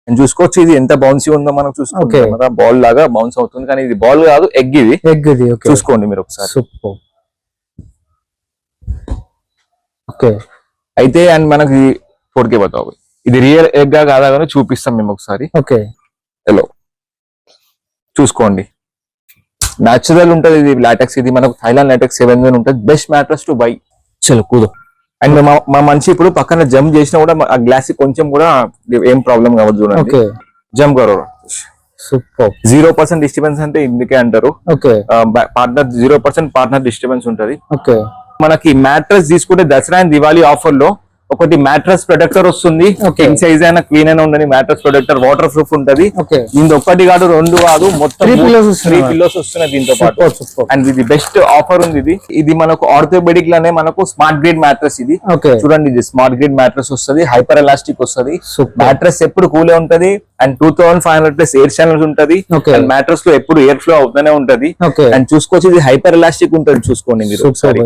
చూసుకోవచ్చు ఇది ఎంత బౌన్సీ ఉందో మనం చూసుకోవచ్చు బాల్ లాగా బౌన్స్ అవుతుంది కానీ ఇది బాల్ కాదు ఎగ్ ఇది చూసుకోండి మీరు ఒకసారి అయితే అండ్ మనకి ఫోర్కే బతావు ఇది రియల్ ఎగ్ గా కాదా కానీ చూపిస్తాం మేము ఒకసారి హలో చూసుకోండి న్యాచురల్ ఉంటది ఇది లాటెక్స్ ఇది మనకు థైలాండ్ లాటెక్స్ 7 ఉంటుంది బెస్ట్ మ్యాట్రెస్ టు బై చలో కూదో అండ్ మా మనిషి ఇప్పుడు పక్కన జంప్ చేసినా కూడా ఆ గ్లాస్ కొంచెం కూడా ఏం ప్రాబ్లం కావద్దు చూడండి జంప్ కరో సూపర్ 0% డిస్టర్బెన్స్ అంటే ఇందుకే అంటారు పార్ట్నర్ 0% పార్ట్నర్ డిస్టర్బెన్స్ ఉంటది మనకి మ్యాట్రెస్ తీసుకుంటే దసరా అండ్ దివాళీ ఆఫర్ లో ఒకటి మ్యాట్రెస్ ప్రొటెక్టర్ వస్తుంది కింగ్ సైజ్ అయినా క్వీన్ అయినా ఉండని మ్యాట్రెస్ ప్రొటెక్టర్ వాటర్ ప్రూఫ్ ఉంటది దీంతో ఒకటి కాదు 2 కాదు మొత్తం 3 పిల్లోస్ వస్తున్నాయి దీంతో పాటు అండ్ ఇది బెస్ట్ ఆఫర్ ఉంది ఇది మనకు ఆర్థోపెడిక్ లోనే మనకు స్మార్ట్ గ్రిడ్ మ్యాట్రెస్ ఇది చూడండి ఇది స్మార్ట్ గ్రిడ్ మ్యాట్రెస్ వస్తుంది హైపర్ ఎలాస్టిక్ వస్తుంది మ్యాట్రెస్ ఎప్పుడు కూలే ఉంటది అండ్ 2500 ప్లస్ ఎయిర్ ఛానల్స్ ఉంటది అండ్ మ్యాట్రెస్ లో ఎప్పుడు ఎయిర్ ఫ్లో అవుతూనే ఉంటది అండ్ చూసుకోవచ్చు ఇది హైపర్ ఎలాస్టిక్ ఉంటది చూసుకోండి మీరు ఒకసారి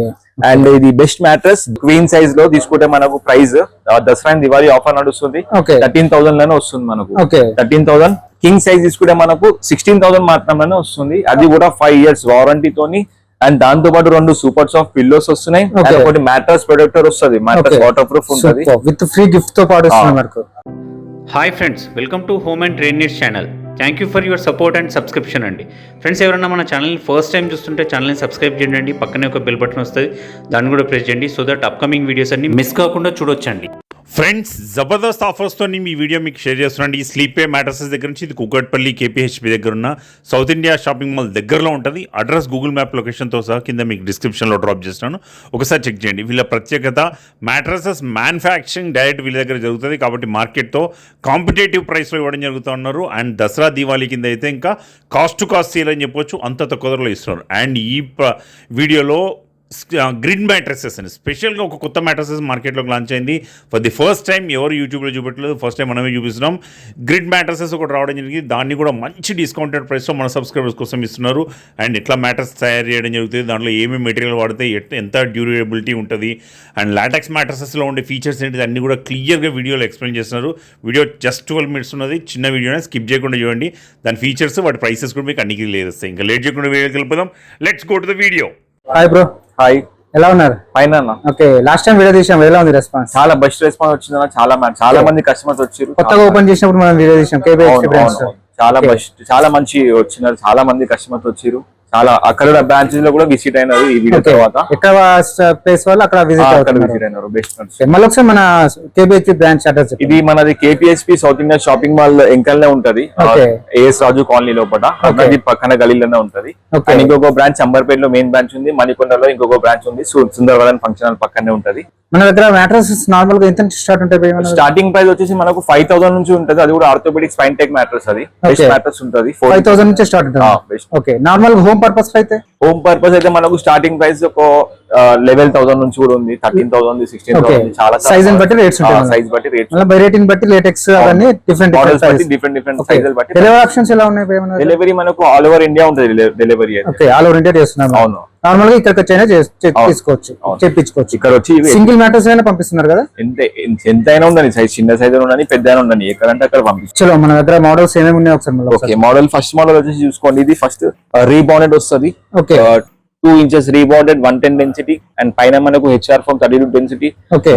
అండ్ ఇది బెస్ట్ మ్యాట్రెస్ క్వీన్ సైజ్ లో తీసుకుంటే మనకు price Dasara and Diwali offer నడుస్తుంది 13,000 లోనే వస్తుంది మనకు 13,000 కింగ్ సైజ్ తీసుకుంటే మనకు 16,000 మాత్రమే వస్తుంది అది కూడా 5 years వారంటీ తోని అండ్ దాంతో పాటు 2 సూపర్ సాఫ్ట్ పిల్లోస్ వస్తున్నాయి ఒకటి మ్యాట్రెస్ ప్రొటెక్టర్ వస్తుంది మ్యాట్రెస్ వాటర్ ప్రూఫ్ ఉంటుంది విత్ ఫ్రీ గిఫ్ట్ తో పాటు వస్తుంది మనకు hi friends welcome to home and trade needs channel thank you for your support and subscription అండి ఫ్రెండ్స్ ఎవరైనా మన ఛానల్ని ఫస్ట్ టైం చూస్తుంటే ఛానల్ని సబ్స్క్రైబ్ చేయండి పక్కనే ఒక బెల్ బటన్ వస్తుంది దాన్ని కూడా ప్రెస్ చేయండి సో దట్ అప్కమింగ్ వీడియోస్ అన్ని మిస్ కాకుండా చూడొచ్చండి ఫ్రెండ్స్ జబర్దస్త్ ఆఫర్స్తో మీ వీడియో మీకు షేర్ చేస్తున్నాండి ఈ స్లీపే మ్యాట్రసెస్ దగ్గర నుంచి ఇది కూకట్పల్లి కేపీహెచ్పి దగ్గర ఉన్న సౌత్ ఇండియా షాపింగ్ మాల్ దగ్గరలో ఉంటుంది అడ్రస్ గూగుల్ మ్యాప్ లొకేషన్తో సహా కింద మీకు డిస్క్రిప్షన్లో డ్రాప్ చేస్తున్నాను ఒకసారి చెక్ చేయండి వీళ్ళ ప్రత్యేకత మ్యాట్రసెస్ మ్యానుఫ్యాక్చరింగ్ డైరెక్ట్ వీళ్ళ దగ్గర జరుగుతుంది కాబట్టి మార్కెట్తో కాంపిటేటివ్ ప్రైస్లో ఇవ్వడం జరుగుతూ ఉన్నారు అండ్ దసరా దీవాళీ కింద అయితే ఇంకా కాస్ట్ టు కాస్ట్ సేల్ అని చెప్పొచ్చు అంత తక్కువ ధరలో ఇస్తున్నారు అండ్ ఈ వీడియోలో గ్రిడ్ మ్యాట్రసెస్ అని స్పెషల్గా ఒక కొత్త మ్యాట్రసెస్ మార్కెట్లోకి లాంచ్ అయింది ఫర్ ది ఫస్ట్ టైం ఎవరు యూట్యూబ్లో చూపెట్టలేదు ఫస్ట్ టైం మనమే చూపిస్తున్నాం గ్రిడ్ మ్యాట్రసెస్ ఒకటి రావడం జరిగింది దాన్ని కూడా మంచి డిస్కౌంటెడ్ ప్రైస్లో మన సబ్స్క్రైబర్స్ కోసం ఇస్తున్నారు అండ్ ఎట్లా మ్యాట్రస్ తయారు చేయడం జరుగుతుంది దాంట్లో ఏమేమి మెటీరియల్ వాడితే ఎంత డ్యూరబిలిటీ ఉంటుంది అండ్ లాటెక్స్ మ్యాట్రసెస్లో ఉండే ఫీచర్స్ ఏంటి అన్ని కూడా క్లియర్గా వీడియోలో ఎక్స్ప్లెయిన్ చేస్తున్నారు వీడియో జస్ట్ 12 minutes ఉన్నది చిన్న వీడియోనే స్కిప్ చేయకుండా చూడండి దాని ఫీచర్స్ వాటి ప్రైసెస్ కూడా మీకు అన్ని క్లియర్ వస్తాయి ఇంకా లేట్ చేయకుండా వీడియోకి వెళ్ళిపోదాం let's go to the video hi bro hi ఎలా ఉన్నారు ఫైన్ అన్న ఓకే లాస్ట్ టైం వీడియో తీసాం ఎలా ఉంది రెస్పాన్స్ చాలా బెస్ట్ రెస్పాన్స్ వచ్చిందన్న చాలా మంది కస్టమర్స్ వచ్చారు కొత్తగా ఓపెన్ చేసినప్పుడు మనం వీడియో తీసాం కేబీహెచ్పి బ్రాంచ్ చాలా బెస్ట్ చాలా మంచి వచ్చినారు చాలా మంది కస్టమర్స్ వచ్చారు చాలా అక్కడ బ్రాంచెస్ లో కూడా విజిట్ అయినారు ఈ వీడియో తర్వాత ఎక్కడ ప్లేస్ వాళ్ళు అక్కడ విజిట్ అయినారు బెస్ట్ మళ్ళీ ఒకసారి మన కేబీహెచ్పి బ్రాంచ్ అడ్రస్ ఇది మనది కేపీహెచ్పి సౌత్ ఇండియా షాపింగ్ మాల్ ఎంకల్నే ఉంటది ఏఎస్ రాజు కాలనీ లోపల పక్కన గలీలోనే ఉంటది ఇంకొక బ్రాంచ్ అంబర్పేట్ లో మెయిన్ బ్రాంచ్ ఉంది మణికొండలో ఇంకొక బ్రాంచ్ ఉంది సుందరవదన్ ఫంక్షన్ హాల్ పక్కనే ఉంటది మన దగ్గర మ్యాట్రసెస్ నార్మల్ గా ఎంత స్టార్ట్ ఉంటాయి స్టార్టింగ్ ప్రైస్ వచ్చేసి మనకు 5,000 నుంచి ఉంటది అది కూడా ఆర్థోపెడిక్ స్పైన్ టెక్ మ్యాట్రస్ అది బెస్ట్ మ్యాట్రస్ ఉంటది 5,000 నుంచి స్టార్ట్ ఉంటుంది ఓకే నార్మల్ హోమ్ పర్పస్ అయితే హోమ్ పర్పస్ అయితే మనకు స్టార్టింగ్ ప్రైస్ ఒక 11,000 నుంచి కూడా ఉంది 13,000 16,000 చాలా సైజ్ బట్టి రేట్స్ ఉంటాయి సైజ్ బట్టి రేట్స్ మళ్ళీ రేటింగ్ బట్టి లేటెక్స్ అవన్నీ డిఫరెంట్ డిఫరెంట్ సైజెస్ బట్టి డెలివరీ ఆప్షన్స్ ఎలా ఉన్నాయి డెలివరీ మనకు ఆల్ ఓవర్ ఇండియా ఉంటుంది delivery okay all over India చేస్తున్నాం అవును నార్మల్ గా ఇక్కడికి వచ్చైనా తీసుకోవచ్చు చెప్పించుకోవచ్చు ఇక్కడ వచ్చి సింగిల్ మ్యాట్రస్ అయినా పంపిస్తున్నారు కదా ఎంతైనా ఉండని సైజ్ చిన్న సైజ్ ఉండని పెద్ద ఉండని ఎక్కడంటే అక్కడ పంపిస్తారు మన దగ్గర మోడల్స్ ఏమేమి ఉన్నాయి ఒకసారి ఓకే మోడల్ ఫస్ట్ మోడల్ వచ్చేసి చూసుకోండి ఇది ఫస్ట్ రీబౌండెడ్ వస్తుంది okay 2 inches rebounded 110 density and పైన మనకు హెచ్ఆర్ ఫోమ్ 32 డెన్సిటీ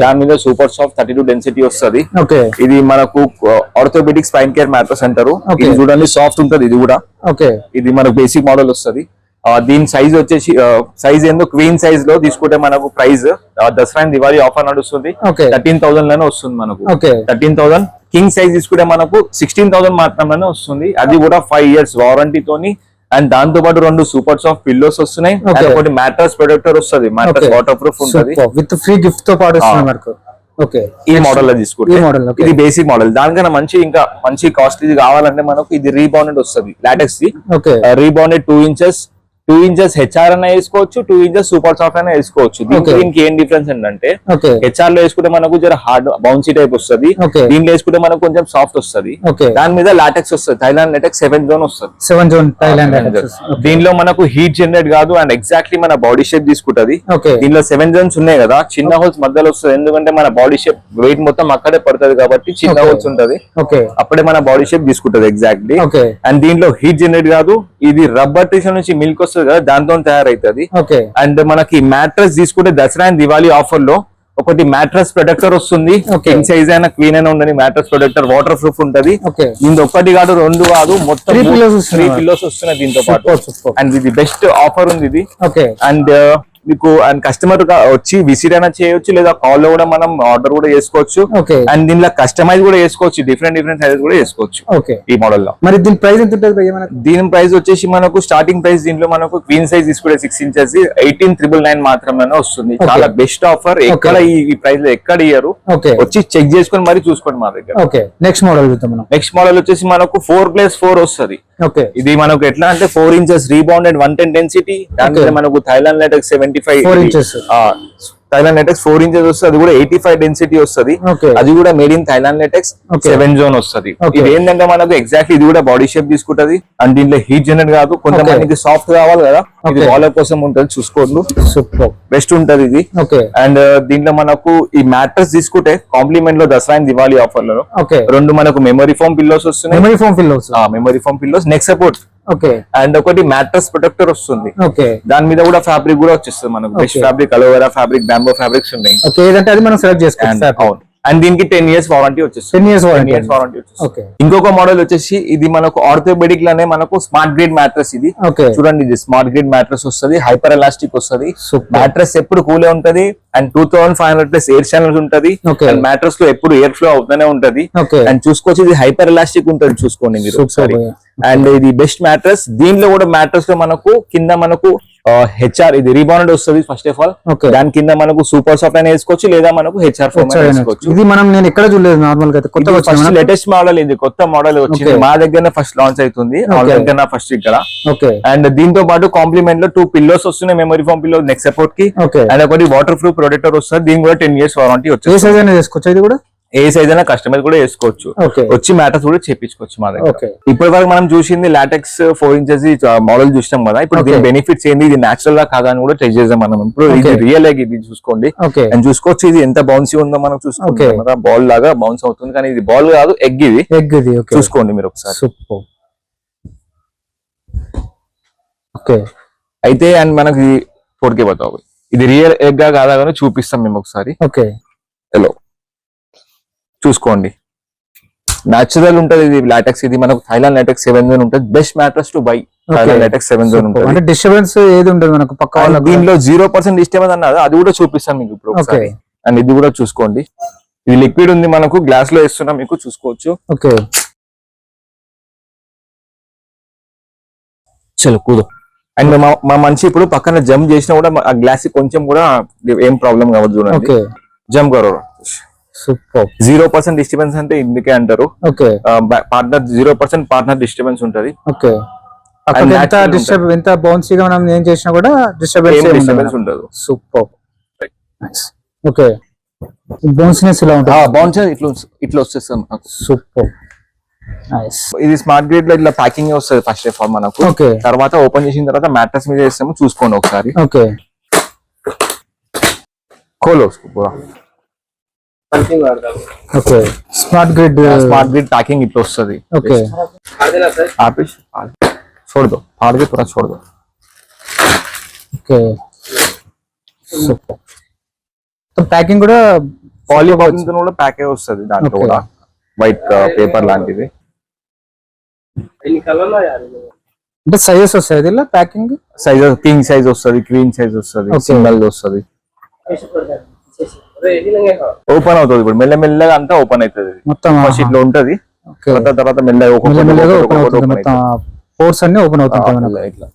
దాని మీద సూపర్ సాఫ్ట్ 32 డెన్సిటీ వస్తుంది ఇది మనకు ఆర్థోపెడిక్ స్పైన్ కేర్ మ్యాట్రస్ అంటారు ఇది చూడండి సాఫ్ట్ ఉంటది ఇది కూడా ఇది మనకు బేసిక్ మోడల్ వస్తుంది దీని సైజ్ వచ్చేసి సైజ్ ఏందో క్వీన్ సైజ్ లో తీసుకుంటే మనకు price Dasara and Diwali offer నడుస్తుంది 13,000 లోనే వస్తుంది మనకు 13,000 కింగ్ సైజ్ తీసుకుంటే మనకు 16,000 మాత్రమే వస్తుంది అది కూడా 5 years వారంటీ తోని అండ్ దాంతో పాటు 2 సూపర్ సాఫ్ట్ పిల్లోస్ వస్తున్నాయి ఒకటి మ్యాట్రస్ ప్రొటెక్టర్ వస్తుంది మ్యాట్రస్ వాటర్ ప్రూఫ్ ఉంటుంది విత్ ఫ్రీ గిఫ్ట్ తో పాటు ఓకే ఈ మోడల్ లో తీసుకుంటే ఇది బేసిక్ మోడల్ దానికన్నా ఇంకా మంచి కాస్ట్లీ కావాలంటే మనకు ఇది రీబౌండెడ్ వస్తుంది LaTeX rebounded 2 inches 2 inches HR అన్న వేసుకోవచ్చు, 2 ఇంచెస్ సూపర్ సాఫ్ట్ అయినా వేసుకోవచ్చు. Okay. దీనికి ఏం డిఫరెన్స్ ఏంటంటే ఓకే హెచ్ఆర్ లో వేసుకుంటే మనకు జర హార్డ్ బౌన్సీ టైప్ వస్తుంది, ఓకే దీంట్లో వేసుకుంటే మనకు కొంచెం సాఫ్ట్ వస్తుంది. ఓకే దాని మీద లాటెక్స్ వస్తుంది, థైలాండ్ లాటెక్స్ 7 జోన్ వస్తుంది. 7 జోన్ థైలాండ్ దీనిలో మనకు హీట్ జనరేట్ కాదు అండ్ ఎగ్జాక్ట్లీ మన బాడీ షేప్ తీసుకుంటది. ఓకే దీనిలో 7 జోన్స్ ఉన్నాయి కదా, చిన్న హోల్స్ మధ్యలో వస్తుంది, ఎందుకంటే మన బాడీ షేప్ వెయిట్ మొత్తం అక్కడే పడుతుంది కాబట్టి చిన్న Okay. హోల్స్ ఉంటది, ఓకే అప్పుడే మన బాడీ షేప్ తీసుకుంటది ఎగ్జాక్ట్లీ. ఓకే అండ్ దీంట్లో హీట్ జనరేట్ కాదు, ఇది రబ్బర్ టిష్యూ నుంచి మిల్క్ వస్తుంది కదా దాంతో తయారైతుంది. ఓకే అండ్ మనకి మ్యాట్రస్ తీసుకుంటే దసరా అండ్ దివాళీ ఆఫర్ లో ఒకటి మ్యాట్రస్ ప్రొటెక్టర్ వస్తుంది, Okay. కింగ్ సైజ్ అయినా క్వీన్ అయినా ఉండని మ్యాట్రస్ ప్రొటెక్టర్ వాటర్ ప్రూఫ్ ఉంటది. ఓకే దీంతో ఒకటి కాదు 2 కాదు మొత్తం 3 pillows 3 వస్తున్నాయి. పిల్లోస్ వస్తున్నాయి దీంతో పాటు. Super, super. అండ్ ఇది బెస్ట్ ఆఫర్ ఉంది ఇది. ఓకే అండ్ మీకు అండ్ కస్టమర్ వచ్చి విజిట్ అయినా చేయొచ్చు, లేదా కాల్ లో కూడా మనం ఆర్డర్ కూడా చేసుకోవచ్చు. ఓకే అండ్ దీనిలో కస్టమైజ్ కూడా చేసుకోవచ్చు, డిఫరెంట్ సైజెస్ కూడా చేసుకోవచ్చు ఓకే ఈ మోడల్ లో. మరి దీని ప్రైస్ ఎంత ఉంటుంది భయ్యా మనకు? దీని ప్రైస్ వచ్చేసి మనకు స్టార్టింగ్ ప్రైస్ దీంట్లో మనకు క్వీన్ సైజ్ తీసుకుంటే 6 ఇంచెస్ 18,999 మాత్రమే వస్తుంది. Okay. చాలా బెస్ట్ ఆఫర్, ఎక్కడ ఈ ప్రైస్ లో ఎక్కడ ఇయ్యరు. ఓకే వచ్చి చెక్ చేసుకొని మరి చూసుకోండి మా దగ్గర. ఓకే నెక్స్ట్ మోడల్ చూద్దాం మనం. నెక్స్ట్ మోడల్ వచ్చేసి మనకు 4+4 వస్తుంది. ఓకే ఇది మనకు ఎట్లా అంటే 4 ఇంచెస్ రీబౌండెడ్ 110 డెన్సిటీ, దాని మీద Okay. మనకు Thailand LaTeX 75 4 inches. Thailand LaTeX 4 inches వస్తుంది, అది కూడా 85 డెన్సిటీ వస్తుంది. ఓకే అది కూడా made in Thailand LaTeX Okay. 7 zone వస్తుంది. Okay. ఇది ఏంటంటే మనకు ఎగ్జాక్ట్లీ ఇది కూడా బాడీ షేప్ తీసుకుంటది అండ్ దీంట్లో హీట్ జనరేట్ కాదు. కొంతమందికి సాఫ్ట్ కావాలి కదా, ఇది Okay. వాలర్ కోసం ఉంటుంది, చూసుకోండి సూపర్ బెస్ట్ ఉంటది ఇది. ఓకే అండ్ దీంట్లో మనకు ఈ మ్యాట్రస్ తీసుకుంటే కాంప్లిమెంట్ లో దసరా అండ్ దివాళీ ఆఫర్ లో ఓకే 2 మనకు మెమరీ ఫోమ్ పిల్లోస్ వస్తున్నాయి. Memory foam pillows memory foam pillows, neck support okay and ఒకటి మ్యాట్రస్ ప్రొటెక్టర్ వస్తుంది. ఓకే దాని మీద కూడా ఫ్యాబ్రిక్ కూడా వచ్చేస్తుంది మనకు, best Okay. Fabric, aloe vera fabric, bamboo fabrics ఉన్నాయి. ఓకే ఏదంటే అది మనం సెలెక్ట్ And చేసుకోవచ్చు. అవును. అండ్ దీనికి 10 ఇయర్స్ వారంటీ వచ్చేస్తుంది. 10 years 10 warranty. years వారంటీ వచ్చేస్తుంది. ఓకే ఇంకొక మోడల్ వచ్చేసి ఇది మనకు ఆర్థోపెడిక్ లోనే మనకు స్మార్ట్ గ్రిడ్ మ్యాట్రస్. ఇది ఓకే చూడండి, ఇది స్మార్ట్ గ్రిడ్ మ్యాట్రస్ వస్తుంది, హైపర్ ఎలాస్టిక్ వస్తుంది. సూపర్ మ్యాట్రస్ ఎప్పుడు కూలే ఉంటది అండ్ 2500+ ఎయిర్ ఛానల్స్ ఉంటది. Okay. అండ్ మ్యాట్రస్ లో ఎప్పుడు ఎయిర్ ఫ్లో అవుతూనే ఉంటది. ఓకే అండ్ చూసుకోవచ్చు ఇది హైపర్ ఎలాస్టిక్ ఉంటది, చూసుకోండి మీరు సూపర్ ఒకసారి. భయ్యా. అండ్ ఇది బెస్ట్ మ్యాట్రస్. దీనిలో కూడా మ్యాట్రస్ లో మనకు కింద మనకు హెచ్ఆర్ ఇది రీబౌండెడ్ వస్తుంది ఫస్ట్ ఆఫ్ ఆల్. ఓకే దాని కింద మనకు సూపర్ సాఫ్ట్ అయినా వేసుకోవచ్చు, లేదా మనకు హెచ్ఆర్ ఫోమ్ అయినా వేసుకోవచ్చు. ఇది మనం నేను ఎక్కడ చూడలేదు నార్మల్ గా అయితే కొత్తగా వచ్చింది. లేటెస్ట్ మోడల్, ఇది కొత్త మోడల్ వచ్చింది, Okay. మా దగ్గర ఫస్ట్ లాంచ్ అవుతుంది, Okay. దగ్గర ఫస్ట్ ఇక్కడ. ఓకే అండ్ దీంతో పాటు కాంప్లిమెంట్ లో 2 పిల్లోస్ వస్తున్నాయి, memory foam pillow neck support కి. ఓకే అండ్ ఒకటి వాటర్ ప్రూఫ్ ప్రొటెక్టర్ వస్తుంది, దీని కూడా 10 ఇయర్స్ వారంటీ ఏ వచ్చేసి. సైజ్ అయినా చేసుకోవచ్చు ఇది కూడా. ఏ సైజ్ అయినా కస్టమైజ్ కూడా వేసుకోవచ్చు, ఓకే వచ్చి మ్యాటర్స్ కూడా చేపించుకోవచ్చు మా దగ్గర. ఓకే ఇప్పటి వరకు మనం చూసింది లాటెక్స్ 4 ఇంచెస్ మోడల్ చూసినాం కదా, ఇప్పుడు దీని Okay. బెనిఫిట్స్ ఏంది, ఇది నేచురల్ గా కాదా అని కూడా టెస్ట్ చేద్దాం మనం. ఇప్పుడు ఇది Okay. రియల్ ఎగ్, ఇది చూసుకోండి ఓకే అండ్ చూసుకోవచ్చు ఇది ఎంత బౌన్సీ ఉందో మనం Okay. చూసుకోవచ్చు కదా, బాల్ లాగా బౌన్స్ అవుతుంది, కానీ ఇది బాల్ కాదు ఎగ్, ఇది ఎగ్ ఇది. ఓకే చూసుకోండి మీరు ఒకసారి. సూపర్ ఓకే అయితే అండ్ మనకి ఫోర్కే బతావు ఇది రియల్ ఎగ్ గా కాదా కానీ చూపిస్తాం మేము ఒకసారి. ఓకే హలో చూసుకోండి, న్యాచురల్ ఉంటది ఇది లాటెక్స్. ఇది మనకు థైలాండ్ లాటెక్స్ 7 జోన్ ఉంటుంది, best mattress to buy. Thailand LaTeX 7 zone ఉంటుంది. అంటే డిస్టర్బెన్స్ ఏది ఉండదు మనకు పక్క అండ్ వాళ్ళకి. దీనిలో 0% డిస్టర్బెన్స్ అన్నది, అది కూడా చూపిస్తాను మీకు ఇప్పుడు ఒకసారి. అండ్ ఇది కూడా చూసుకోండి, ఇది లిక్విడ్ ఉంది మనకు, గ్లాస్ లో వేస్తున్నాం మీకు, చూసుకోవచ్చు. ఓకే చలో కూదో. అండ్ మా మనిషి ఇప్పుడు పక్కన జంప్ చేసినా కూడా ఆ గ్లాస్ కొంచెం కూడా ఏం ప్రాబ్లం కావద్దు. చూడండి, ఓకే జంప్ కరో. సూపర్ 0% డిస్టర్బెన్స్ అంటే ఇందుకే అంటారు. ఓకే పార్ట్నర్ 0% పార్ట్నర్ డిస్టర్బెన్స్ ఉంటది, ఓకే అక్కడ ఎంత natural డిస్టర్బ్ ఎంత బౌన్సీగా మనం ఏం చేసినా కూడా డిస్టర్బెన్స్ డిస్టర్బెన్స్ ఉండదు. సూపర్ ఓకే బౌన్సీనెస్ ఇలా ఉంటుంది. బౌన్స్ ఇట్లా వచ్చేస్తాం నాకు. సూపర్ నైస్ ఇది స్మార్ట్ గ్రిడ్ లో ఇట్లా ప్యాకింగ్ వస్తుంది ఫస్ట్ ఆఫ్ ఆల్ మనకు. ఓకే తర్వాత ఓపెన్ చేసిన తర్వాత మ్యాట్రస్ మీద వేస్తాము, చూసుకోండి ఒకసారి. ఓకే खोलो उसको पूरा. Okay smart grid smart grid packing इतना वस्तदी. ఓకే आप छोड़ दो, फाड़ के पूरा छोड़ दो. ఓకే సూపర్ तो ప్యాకింగ్ కూడా పాలిబాగ్ తో కూడా ప్యాకే వస్తది, దాంట్లో కూడా వైట్ పేపర్ లాంటిది. అంటే సైజెస్ వస్తాయి ఇలా ప్యాకింగ్. సైజ్ కింగ్ సైజ్ వస్తది, క్వీన్ సైజ్ వస్తది, సింగిల్ వస్తది. ఓపెన్ అవుతుంది ఇప్పుడు మెల్లమెల్లగా, అంతా ఓపెన్ అవుతుంది. మొత్తం ఫస్ట్ ఇట్లా ఉంటది, ఓకే తర్వాత మెల్లగా మెల్లమెల్లగా ఓపెన్ అవుతుంది, మొత్తం పోర్ట్స్ అన్ని ఓపెన్ అవుతుంటాయి మనకు. ఇట్లా.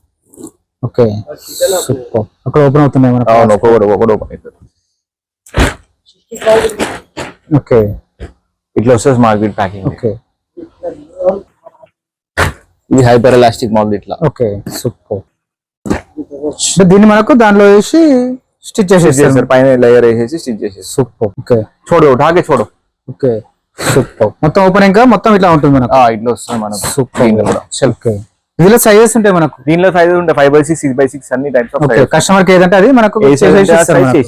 ఓకే సూపర్ అక్కడ ఓపెన్ అవుతున్నాయి మనకు. అవును, ఒక్కొక్కటి ఓపెన్ అవుతుంది. ఓకే ఇట్లా వస్తుంది స్మార్ట్ గ్రిడ్ ప్యాకింగ్. ఓకే ఇది హైపర్ ఎలాస్టిక్ మోడల్ ఇట్లా. ఓకే సూపర్ అంటే దీన్ని మనకు దానిలో వేసి స్టిచ్ చేసేస్తారు. పైన లేయర్ వేసేసి స్టిచ్ చేసేసి. సూపర్. ఓకే చూడు టాగే చూడు. Okay super. మొత్తం ఓపెన్ ఇంకా మొత్తం ఇట్లా ఉంటుంది మనకు. ఇట్లా వస్తుంది మనకు. సూపర్. ఓకే ఇందులో సైజెస్ ఉంటాయి మనకు. దీనిలో సైజెస్ ఉంటాయి 5x6, 6x6 అన్ని టైప్స్ ఆఫ్ ఓకే కస్టమర్ కి ఏదంటే అది మనకు చేసి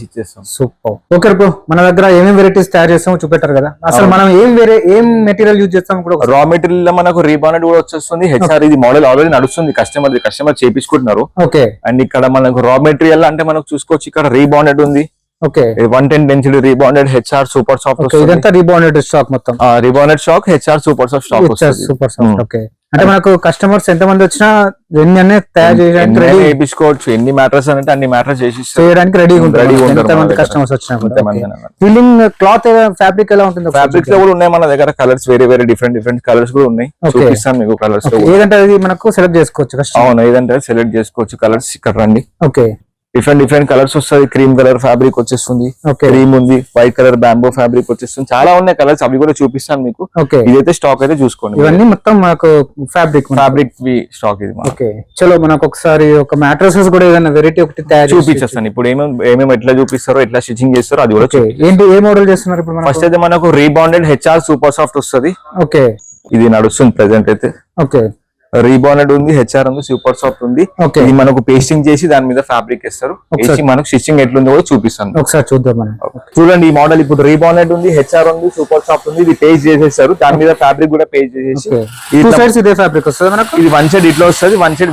ఇచ్చేస్తాం. సూపర్. ఓకే బ్రో మన దగ్గర ఏమేమి వెరైటీస్ తయారు చేస్తామో చూపెట్టారు కదా. అసలు మనం ఏం మెటీరియల్ యూజ్ చేస్తాం కూడా. రా మెటీరియల్ లో మనకు రీబాండెడ్ కూడా వచ్చేస్తుంది. హెచ్ఆర్ ఇది మోడల్ ఆల్రెడీ నడుస్తుంది, కస్టమర్ చేపించుకుంటున్నారు. ఓకే అండ్ ఇక్కడ మనకు రా మెటీరియల్ అంటే మనకు చూసుకోవచ్చు, ఇక్కడ రీబాండెడ్ ఉంది. Okay 110 density rebonded HR super soft. ఇదంతా రీబాండెడ్ స్టాక్ మొత్తం. Rebonded stock HR super soft stock. Super soft. Okay అంటే మనకు కస్టమర్స్ ఎంత మంది వచ్చినా ఎన్ని తయారు చేయడానికి రెడీ చేయించుకోవచ్చు. ఎన్ని మ్యాటర్స్ అంటే అన్ని మ్యాటర్స్ చేయడానికి రెడీగా ఉంటారు. ఎంత మంది కస్టమర్స్ వచ్చినా ఫీలింగ్ క్లాత్ ఫ్యాబ్రిక్ ఎలా ఉంటుంది? ఫ్యాబ్రిక్స్ లో కూడా ఉన్నాయి మన దగ్గర కలర్స్, వేరే డిఫరెంట్ కలర్స్ కూడా ఉన్నాయి. చూపిస్తాను మీకు కలర్స్. ఏదంటే అది మనకు సెలెక్ట్ చేసుకోవచ్చు. అవును ఏదంటే సెలెక్ట్ చేసుకోవచ్చు కలర్స్. ఇక్కడ రండి. ఓకే డిఫరెంట్ కలర్స్ వస్తాయి. క్రీమ్ కలర్ ఫ్యాబ్రిక్ వచ్చేస్తుంది, క్రీమ్ ఉంది, వైట్ కలర్ బ్యాంబో ఫ్యాబ్రిక్ వచ్చేస్తుంది. చాలా ఉన్నాయి కలర్స్, అవి కూడా చూపిస్తాను మీకు. ఇదైతే స్టాక్ అయితే చూసుకోండి. ఇవన్నీ మొత్తం మనకు ఫ్యాబ్రిక్ స్టాక్ ఇది. ఓకే చలో మనకు ఒకసారి ఒక మ్యాట్రసెస్ కూడా ఏదైనా వెరైటీ ఒకటి తయారు చూపించేస్తాను. ఇప్పుడు ఏమేమి ఎట్లా చూపిస్తారో, ఎట్లా స్టిచింగ్ చేస్తారో అది కూడా. ఏంటి ఏ మోడల్ చేస్తున్నారు ఇప్పుడు? ఫస్ట్ అయితే మనకు రీబాండెడ్ హెచ్ఆర్ సూపర్ సాఫ్ట్ వస్తుంది. ఓకే ఇది నడుస్తుంది ప్రెసెంట్ అయితే. ఓకే రీబాండెడ్ ఉంది, హెచ్ఆర్ ఉంది, సూపర్ సాఫ్ట్ ఉంది. ఇది మనకు పేస్టింగ్ చేసి దాని మీద ఫ్యాబ్రిక్ వేస్తారు. వేసి మనకు స్టిచ్చింగ్ ఎట్లుందో కూడా చూపిస్తాను. ఒకసారి చూద్దాం మనం. చూడండి ఈ మోడల్ ఇప్పుడు రీబాండెడ్ ఉంది, హెచ్ఆర్ ఉంది, సూపర్ సాఫ్ట్ ఉంది. ఇది పేస్ట్ చేసేస్తారు, దాని మీద ఫ్యాబ్రిక్ కూడా పేస్ట్ చేసేసి ఇదే ఫ్యాబ్రిక్ వస్తుంది మనకు. ఇది వన్ సైడ్ ఇట్లా వస్తుంది, వన్ సైడ్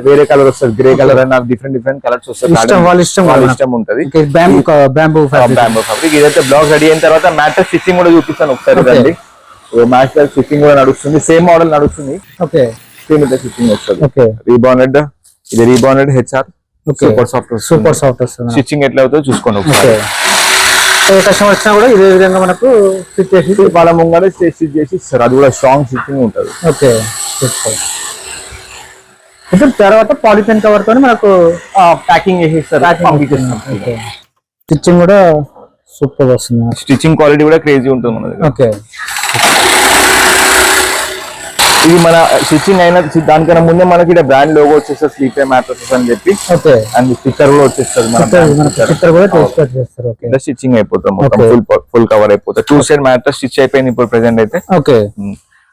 వేరే కలర్ వస్తుంది, గ్రే కలర్ అని డిఫరెంట్ కలర్స్ వస్తుంది. వాళ్ళ ఇష్టం ఉంటది. Bamboo fabric. ఇదైతే బ్లాక్ రెడీ అయిన తర్వాత మ్యాటర్ స్టిచ్చింగ్ కూడా చూపిస్తాను ఒకసారి. రండి. మ్యాటర్ స్టిచ్చింగ్ కూడా నడుస్తుంది, సేమ్ మోడల్ నడుస్తుంది. ఓకే స్టిచ్చింగ్ వస్తుంది. రీబాండెడ్, ఇది రీబాండెడ్ హెచ్ఆర్ సూపర్ సాఫ్ట్ వస్తుంది. స్టిచ్చింగ్ ఎట్లా అవుతుందో చూసుకోండి ఒకసారి. కస్టమర్ వచ్చినా కూడా ఇదే విధంగా మనకు స్టిచ్ చేసి వాళ్ళ ముంగరే స్టిచ్ చేసి ఇస్తారు. అది కూడా స్ట్రాంగ్ స్టిచ్చింగ్ ఉంటుంది. ఓకే ఇప్పుడు తర్వాత పాలిథిన్ కవర్ తో మనకు ప్యాకింగ్ చేసేస్తారు. స్టిచ్చింగ్ కూడా సూపర్ వస్తుంది. స్టిచ్చింగ్ క్వాలిటీ కూడా క్రేజీ ఉంటుంది మన దగ్గర. ఓకే ఇది మన స్టిచ్చింగ్ అయిన దానికన్నా ముందే మనకి ఇక్కడ బ్రాండ్ లోగో వచ్చేస్తుంది, స్లీపే మ్యాట్రసెస్ అని చెప్పి. ఓకే అండ్ స్టిక్కర్ కూడా వచ్చేస్తుంది. స్టిచ్చింగ్ అయిపోతాం మొత్తం, ఫుల్ కవర్ అయిపోతుంది. 2 సైడ్ మ్యాట్రస్ స్టిచ్ అయిపోయింది ఇప్పుడు ప్రెసెంట్ అయితే. ఓకే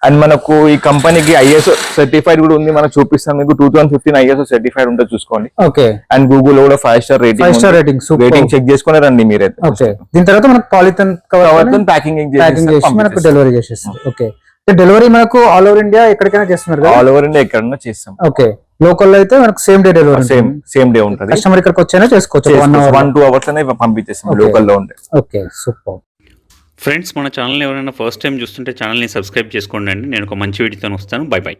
అండ్ మనకు ఈ కంపెనీకి ISO సర్టిఫైడ్ కూడా ఉంది. మనం చూపిస్తాను మీకు. 2015 ISO సర్టిఫైడ్ ఉంటుంది చూసుకోండి. ఓకే అండ్ గూగుల్ లో కూడా 5 స్టార్ రేటింగ్ చెక్ చేసుకుని రండి మీరైతే. ఓకే దీని తర్వాత మనకు పాలిథిన్ కవర్ ప్యాకింగ్ చేసి మనకు డెలివరీ చేసేస్తారు. ఓకే డెలివరీ మనకు ఆల్ ఓవర్ ఇండియా ఎక్కడికైనా చేస్తున్నారు కదా? ఆల్ ఓవర్ ఇండియా ఎక్కడైనా చేస్తాం. ఓకే లోకల్ లో అయితే మనకు same day delivery, same day ఉంటుంది. కస్టమర్ ఇక్కడికి వచ్చైనా చేసుకోవచ్చు. 1-2 అవర్స్ అనే పంపించేస్తాం లోకల్ లో ఉంటే. Okay super. ఫ్రెండ్స్ మన ఛానల్ ఎవరైనా ఫస్ట్ టైం చూస్తుంటే ఛానల్ని సబ్స్క్రైబ్ చేసుకోండి అండి. నేను ఒక మంచి వీడియోతో వస్తాను. By by.